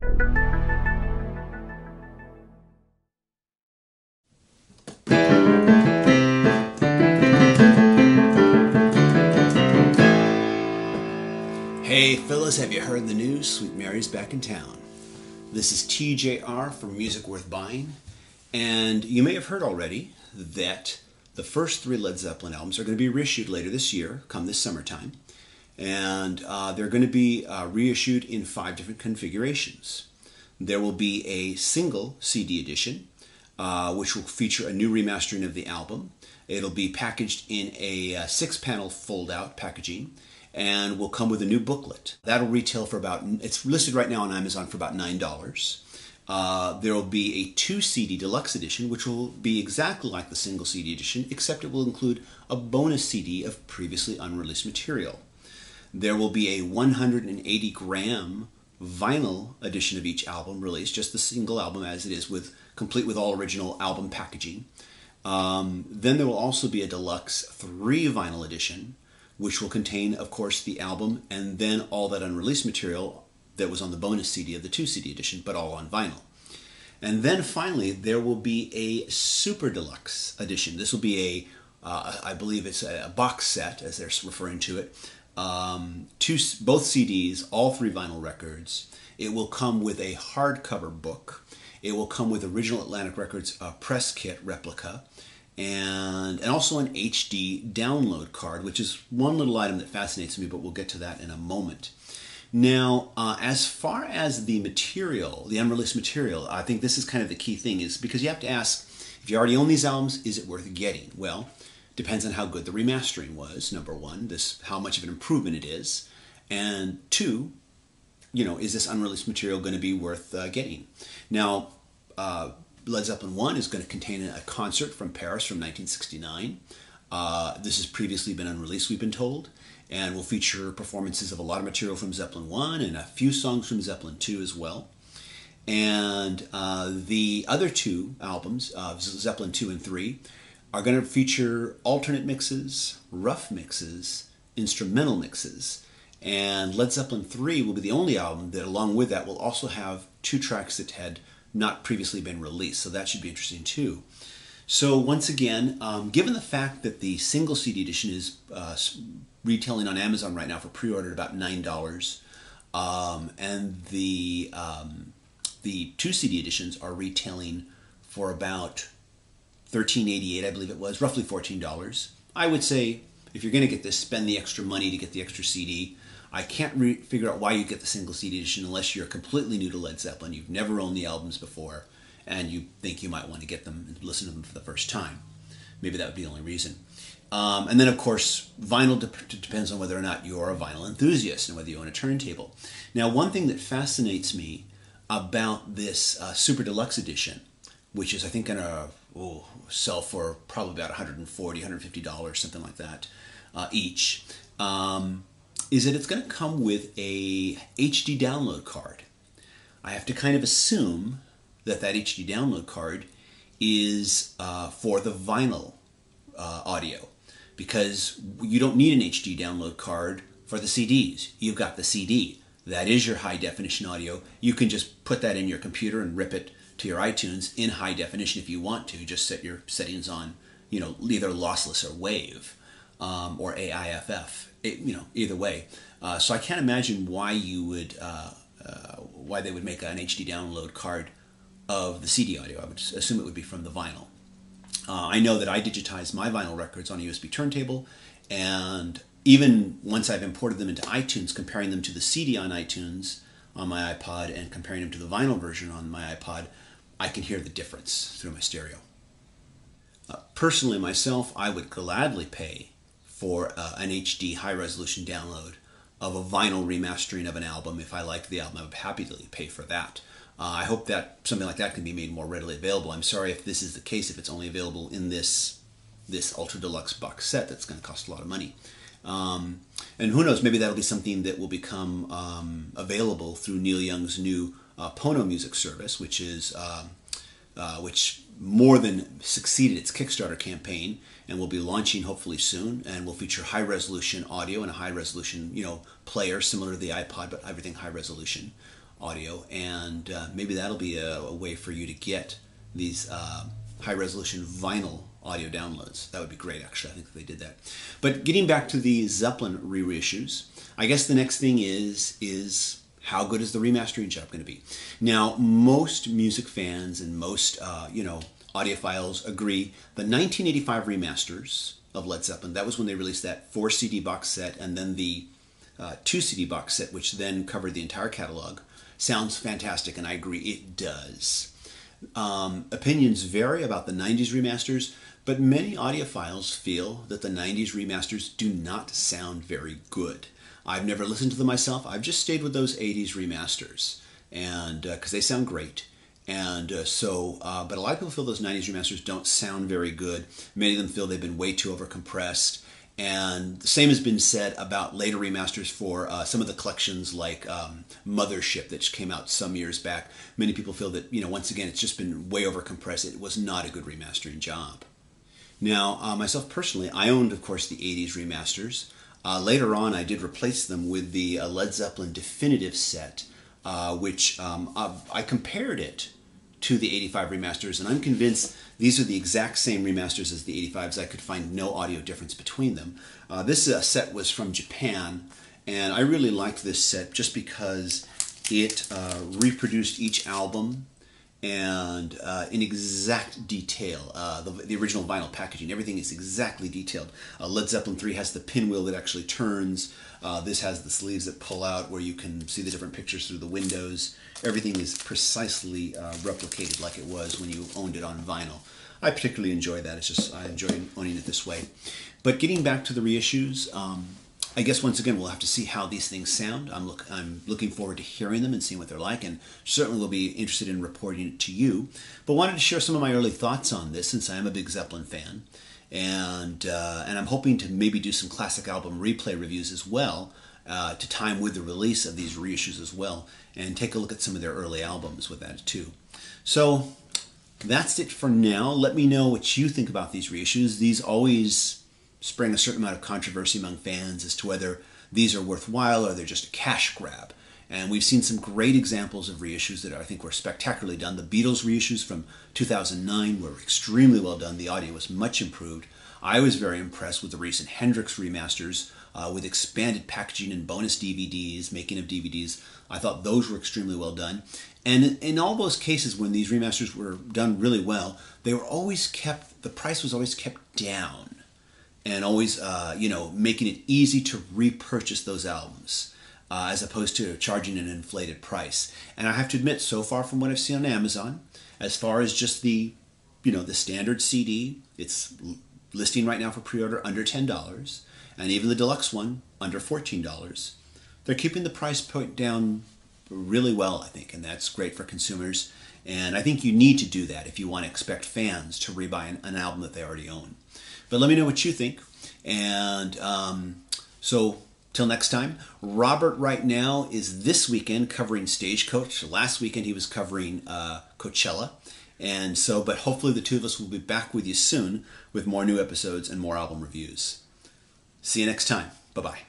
Hey fellas, have you heard the news? Sweet Mary's back in town. This is TJR from Music Worth Buying, and you may have heard already that the first 3 Led Zeppelin albums are going to be reissued later this year, come this summertime, and they're going to be reissued in 5 different configurations. There will be a single CD edition, which will feature a new remastering of the album. It'll be packaged in a 6-panel fold-out packaging, and will come with a new booklet. That'll retail for about, it's listed right now on Amazon for about $9. There will be a 2 CD deluxe edition, which will be exactly like the single CD edition, except it will include a bonus CD of previously unreleased material. There will be a 180-gram vinyl edition of each album released, just the single album as it is, complete with all original album packaging. Then there will also be a deluxe 3 vinyl edition, which will contain, of course, the album and then all that unreleased material that was on the bonus CD of the 2 CD edition, but all on vinyl. And then finally, there will be a super deluxe edition. This will be I believe it's a box set, as they're referring to it. Both CDs, all 3 vinyl records. It will come with a hardcover book. It will come with original Atlantic Records press kit replica. And also an HD download card, which is one little item that fascinates me, but we'll get to that in a moment. Now, as far as the material, the unreleased material, I think this is kind of the key thing, is because you have to ask, if you already own these albums, is it worth getting? Well, depends on how good the remastering was, number one, how much of an improvement it is, and 2, is this unreleased material going to be worth getting? Now, Led Zeppelin 1 is going to contain a concert from Paris from 1969. This has previously been unreleased, we've been told, and will feature performances of a lot of material from Zeppelin 1 and a few songs from Zeppelin 2 as well. And the other 2 albums, Zeppelin 2 and 3, are going to feature alternate mixes, rough mixes, instrumental mixes. And Led Zeppelin 3 will be the only album that, along with that, will also have 2 tracks that had not previously been released, so that should be interesting too. So once again, given the fact that the single CD edition is retailing on Amazon right now for pre-order at about $9, and the 2 CD editions are retailing for about $13.88, I believe it was, roughly $14. I would say if you're going to get this, spend the extra money to get the extra CD. I can't figure out why you get the single CD edition unless you're completely new to Led Zeppelin, you've never owned the albums before, and you think you might want to get them and listen to them for the first time. Maybe that would be the only reason. And then, of course, vinyl depends on whether or not you're a vinyl enthusiast and whether you own a turntable. Now, one thing that fascinates me about this Super Deluxe Edition, which is, I think, going to sell for probably about $140, $150, something like that, each, is that it's going to come with a HD download card. I have to kind of assume that HD download card is for the vinyl audio, because you don't need an HD download card for the CDs. You've got the CD. That is your high definition audio. You can just put that in your computer and rip it to your iTunes in high definition if you want to. Just set your settings on, either lossless or wave, or AIFF. Either way. So I can't imagine why why they would make an HD download card of the CD audio. I would assume it would be from the vinyl. I know that I digitized my vinyl records on a USB turntable, and even once I've imported them into iTunes, comparing them to the CD on iTunes on my iPod and comparing them to the vinyl version on my iPod, I can hear the difference through my stereo. Personally, myself, I would gladly pay for an HD high-resolution download of a vinyl remastering of an album. If I liked the album, I would happily pay for that. I hope that something like that can be made more readily available. I'm sorry if this is the case, if it's only available in this Ultra Deluxe box set that's going to cost a lot of money. And who knows, maybe that'll be something that will become available through Neil Young's new Pono music service, which more than succeeded its Kickstarter campaign and will be launching hopefully soon, and will feature high-resolution audio and a high-resolution player similar to the iPod, but everything high-resolution. audio, and maybe that'll be a way for you to get these high-resolution vinyl audio downloads. That would be great, actually. I think they did that. But getting back to the Zeppelin reissues, I guess the next thing is how good is the remastering job going to be? Now, most music fans and most audiophiles agree the 1985 remasters of Led Zeppelin, that was when they released that 4 CD box set and then the 2 CD box set, which then covered the entire catalog, sounds fantastic, and I agree it does. Opinions vary about the 90s remasters, but many audiophiles feel that the 90s remasters do not sound very good. I've never listened to them myself. I've just stayed with those 80s remasters, and because they sound great. And but a lot of people feel those 90s remasters don't sound very good. Many of them feel they've been way too overcompressed. And the same has been said about later remasters for some of the collections like Mothership that came out some years back. Many people feel that, once again, it's just been way overcompressed. It was not a good remastering job. Now, myself personally, I owned, of course, the 80s remasters. Later on, I did replace them with the Led Zeppelin Definitive set, which I compared it to the 85 remasters, and I'm convinced these are the exact same remasters as the 85s. I could find no audio difference between them. This set was from Japan, and I really liked this set just because it reproduced each album and in exact detail. The original vinyl packaging, everything is exactly detailed. Led Zeppelin 3 has the pinwheel that actually turns. This has the sleeves that pull out where you can see the different pictures through the windows. Everything is precisely replicated like it was when you owned it on vinyl. I particularly enjoy that. It's just I enjoy owning it this way. But getting back to the reissues, I guess once again we'll have to see how these things sound. I'm looking forward to hearing them and seeing what they're like, and certainly will be interested in reporting it to you. But wanted to share some of my early thoughts on this since I am a big Zeppelin fan, and I'm hoping to maybe do some classic album replay reviews as well to time with the release of these reissues as well, and take a look at some of their early albums with that too. So that's it for now. Let me know what you think about these reissues. These always spring a certain amount of controversy among fans as to whether these are worthwhile or they're just a cash grab. And we've seen some great examples of reissues that I think were spectacularly done. The Beatles reissues from 2009 were extremely well done. The audio was much improved. I was very impressed with the recent Hendrix remasters with expanded packaging and bonus DVDs, making of DVDs. I thought those were extremely well done. And in all those cases when these remasters were done really well, they were always kept, the price was always kept down. And always, making it easy to repurchase those albums as opposed to charging an inflated price. And I have to admit, so far from what I've seen on Amazon, as far as just the standard CD, it's listing right now for pre-order under $10, and even the deluxe one under $14. They're keeping the price point down really well, I think, and that's great for consumers. And I think you need to do that if you want to expect fans to rebuy an album that they already own. But let me know what you think. And so, till next time, Robert right now is this weekend covering Stagecoach. Last weekend he was covering Coachella. And so, but hopefully the two of us will be back with you soon with more new episodes and more album reviews. See you next time. Bye-bye.